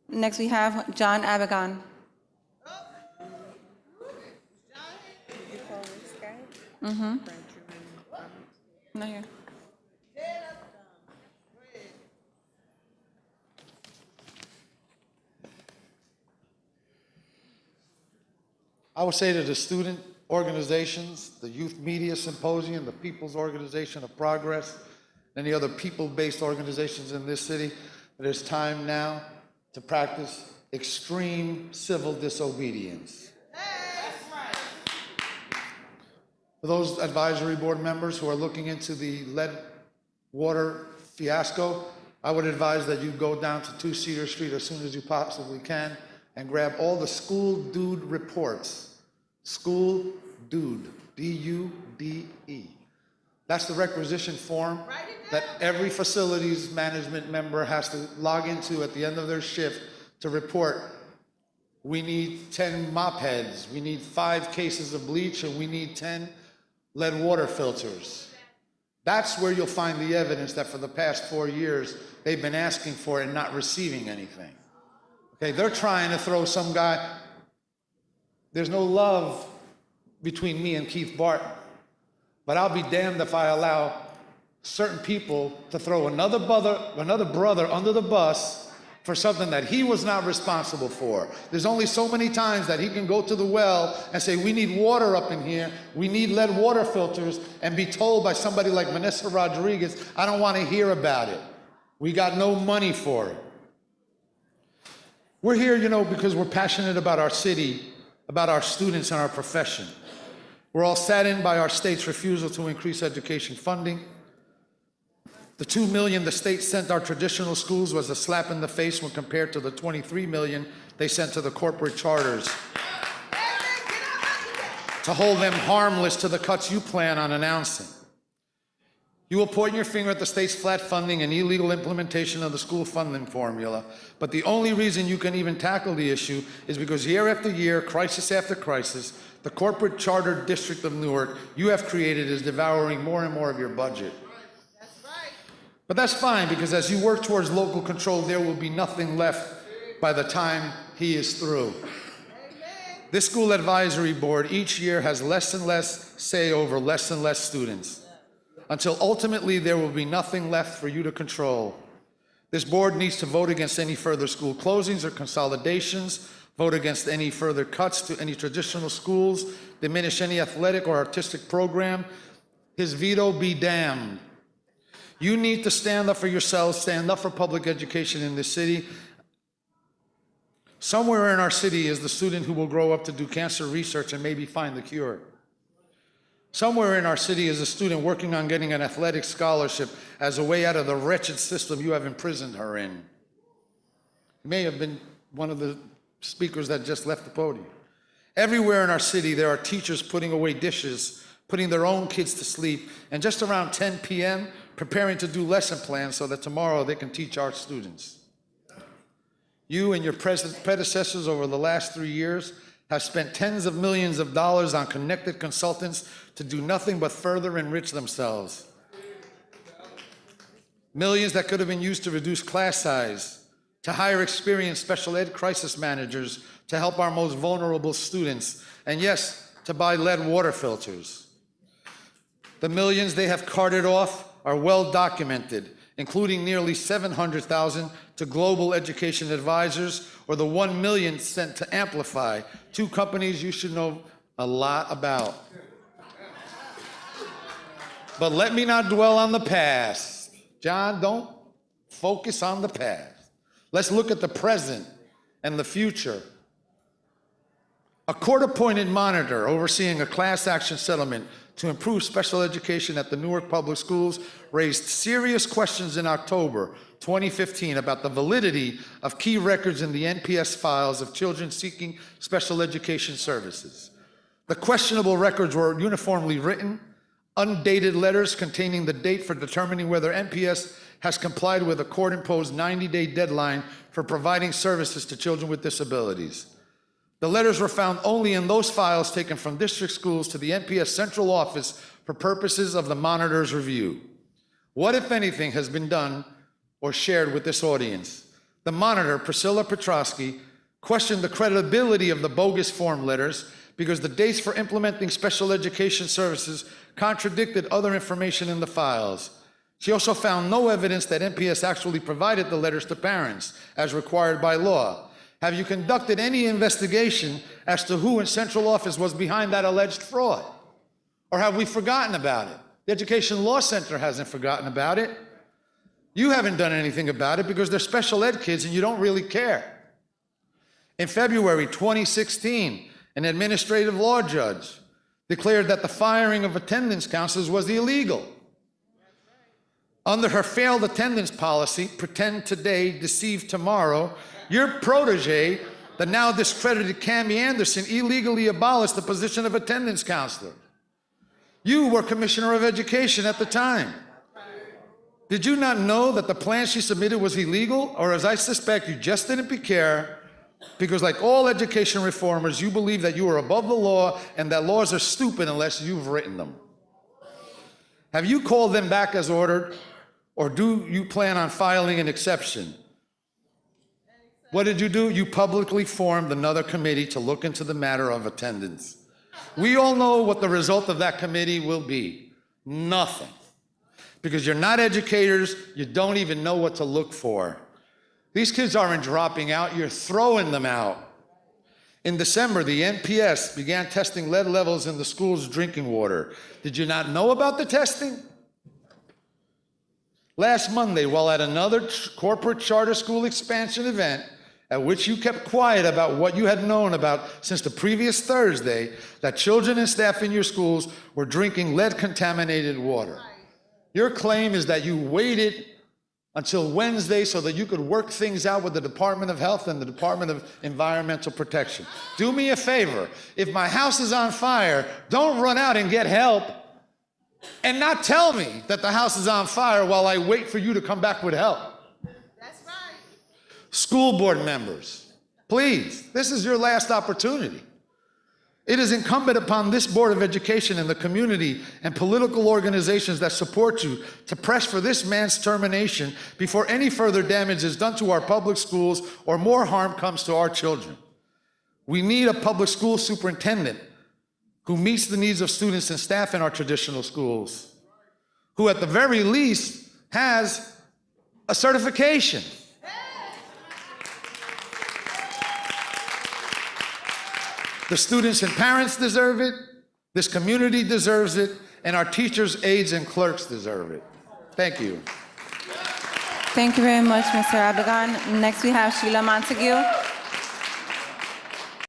Next, we have John Abeigon. Mm-hmm. Not here. I would say to the student organizations, the Youth Media Symposium, the People's Organization of Progress, and the other people-based organizations in this city, that it's time now to practice extreme civil disobedience. For those advisory board members who are looking into the lead water fiasco, I would advise that you go down to 2 Cedar Street as soon as you possibly can and grab all the school dude reports. School dude, D-U-D-E. That's the requisition form that every facilities management member has to log into at the end of their shift to report. We need 10 mop heads, we need 5 cases of bleach, and we need 10 lead water filters. That's where you'll find the evidence that for the past 4 years, they've been asking for it and not receiving anything. Okay, they're trying to throw some guy. There's no love between me and Keith Barton, but I'll be damned if I allow certain people to throw another brother under the bus for something that he was not responsible for. There's only so many times that he can go to the well and say, we need water up in here, we need lead water filters, and be told by somebody like Vanessa Rodriguez, I don't want to hear about it. We got no money for it. We're here, you know, because we're passionate about our city, about our students and our profession. We're all saddened by our state's refusal to increase education funding. The $2 million the state sent our traditional schools was a slap in the face when compared to the $23 million they sent to the corporate charters to hold them harmless to the cuts you plan on announcing. You will point your finger at the state's flat funding and illegal implementation of the school funding formula, but the only reason you can even tackle the issue is because year after year, crisis after crisis, the corporate charter district of Newark you have created is devouring more and more of your budget. That's right. But that's fine, because as you work towards local control, there will be nothing left by the time he is through. This school advisory board each year has less and less say over less and less students, until ultimately there will be nothing left for you to control. This board needs to vote against any further school closings or consolidations, vote against any further cuts to any traditional schools, diminish any athletic or artistic program. His veto be damned. You need to stand up for yourselves, stand up for public education in this city. Somewhere in our city is the student who will grow up to do cancer research and maybe find the cure. Somewhere in our city is a student working on getting an athletic scholarship as a way out of the wretched system you have imprisoned her in. It may have been one of the speakers that just left the podium. Everywhere in our city, there are teachers putting away dishes, putting their own kids to sleep, and just around 10 p.m., preparing to do lesson plans so that tomorrow they can teach our students. You and your predecessors over the last 3 years have spent tens of millions of dollars on connected consultants to do nothing but further enrich themselves. Millions that could have been used to reduce class size, to hire experienced special ed crisis managers to help our most vulnerable students, and yes, to buy lead water filters. The millions they have carted off are well documented, including nearly $700,000 to Global Education Advisors, or the $1 million sent to Amplify, 2 companies you should know a lot about. But let me not dwell on the past. John, don't focus on the past. Let's look at the present and the future. A court-appointed monitor overseeing a class action settlement to improve special education at the Newark Public Schools raised serious questions in October 2015 about the validity of key records in the NPS files of children seeking special education services. The questionable records were uniformly written, undated letters containing the date for determining whether NPS has complied with a court-imposed 90-day deadline for providing services to children with disabilities. The letters were found only in those files taken from district schools to the NPS central office for purposes of the monitor's review. What, if anything, has been done or shared with this audience? the monitor, Priscilla Petrosky, questioned the credibility of the bogus form letters because the dates for implementing special education services contradicted other information in the files. She also found no evidence that NPS actually provided the letters to parents, as required by law. Have you conducted any investigation as to who in central office was behind that alleged fraud? Or have we forgotten about it? The Education Law Center hasn't forgotten about it. You haven't done anything about it because they're special ed kids and you don't really care. In February 2016, an administrative law judge declared that the firing of attendance counselors was illegal. Under her failed attendance policy, pretend today, deceive tomorrow, your protege, the now discredited Cammie Anderson, illegally abolished the position of attendance counselor. You were Commissioner of Education at the time. Did you not know that the plan she submitted was illegal? Or as I suspect, you just didn't care because like all education reformers, you believe that you are above the law and that laws are stupid unless you've written them. Have you called them back as ordered? Or do you plan on filing an exception? What did you do? You publicly formed another committee to look into the matter of attendance. We all know what the result of that committee will be. Nothing. Because you're not educators, you don't even know what to look for. These kids aren't dropping out, you're throwing them out. In December, the NPS began testing lead levels in the school's drinking water. Did you not know about the testing? Last Monday, while at another corporate charter school expansion event, at which you kept quiet about what you had known about since the previous Thursday, that children and staff in your schools were drinking lead-contaminated water. Your claim is that you waited until Wednesday so that you could work things out with the Department of Health and the Department of Environmental Protection. Do me a favor. If my house is on fire, don't run out and get help and not tell me that the house is on fire while I wait for you to come back with help. That's right. School board members, please, this is your last opportunity. It is incumbent upon this Board of Education and the community and political organizations that support you to press for this man's termination before any further damage is done to our public schools or more harm comes to our children. We need a public school superintendent who meets the needs of students and staff in our traditional schools, who at the very least has a certification. The students and parents deserve it, this community deserves it, and our teachers, aides, and clerks deserve it. Thank you. Thank you very much, Mr. Abeigon. Next, we have Sheila Montague.